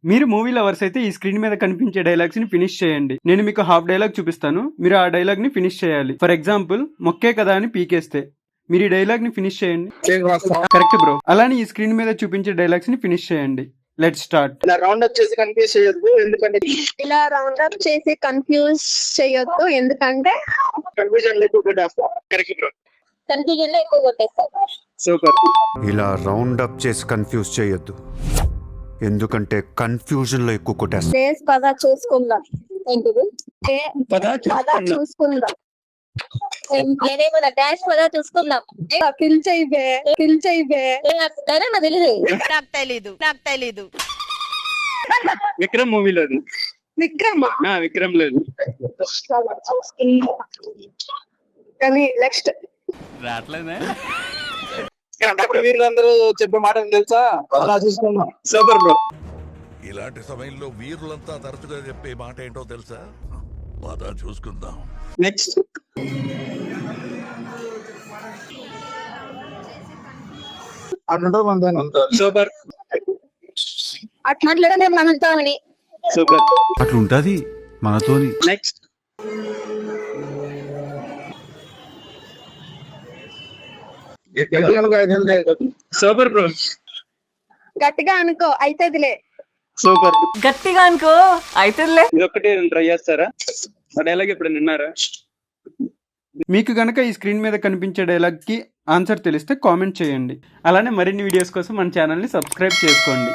మీరు movie lovers అయితే ఈ స్క్రీన్ మీద కనిపించే డైలాగ్స్ ని ఫినిష్ చేయండి. నేను మీకు హాఫ్ డైలాగ్ చూపిస్తాను, మీరు ఆ డైలాగ్ ని ఫినిష్ చేయాలి. ఫర్ ఎగ్జాంపుల్, మొక్కే కదా అని పీకేస్తే మీరు ఈ డైలాగ్ ని ఫినిష్ చేయండి. Correct bro. అలానే ఈ స్క్రీన్ మీద చూపించే డైలాగ్స్ ని ఫినిష్ చేయండి. Let's start. ఇలా రౌండ్ అప్ చేసి కన్ఫ్యూజ్ చేయొద్దు, ఎందుకంటే ఇలా రౌండ్ అప్ చేసి కన్ఫ్యూజ్ చేయొద్దు, ఎందుకంటే కన్ఫ్యూజన్ ఎక్కువ కొట్టేస్తా. Correct bro. కన్ఫ్యూజన్ లో ఎక్కువ కొట్టేస్తారు. సూపర్. ఇలా రౌండ్ అప్ చేసి కన్ఫ్యూజ్ చేయొద్దు, ఎందుకంటే కన్ఫ్యూజన్ లో ఎక్కువ కొట్టేస్తా. డేస్ పద చూసుకుందాం. ఏంటిది? పద చూసుకుందాం. డాష్ పద చూసుకుందాం. ఫిల్ చేయవే, ఫిల్ చేయవే. నాకు తెలీదు. విక్రమ్ మూవీలో విక్రమ్ విక్రమ్ లేదు కానీ నెక్స్ట్ వీళ్ళందరూ చెప్పే మాట తెలుసా? అలా చూసుకున్నాం. Super bro. ఇలాంటి సమయంలో వీరులంతా తరచుగా చెప్పే మాట ఏంటో తెలుసా? పద చూసుకుందాం. Next super. అట్లా మనతోని సూపర్. అట్లుంటది మనతోని. Next super bro. గట్టిగా అనుకో అయితేదిలే. సూపర్. గట్టిగా అనుకో అయితేలే. ఇదొక్కటి ట్రై చేస్తారా? ఆ డైలాగ్ ఎప్పుడు విన్నారా? మీకు గనక ఈ స్క్రీన్ మీద కనిపించే డైలాగ్ కి ఆన్సర్ తెలిస్తే కామెంట్ చేయండి. అలానే మరిన్ని వీడియోస్ కోసం మన ఛానల్ ని సబ్స్క్రైబ్ చేసుకోండి.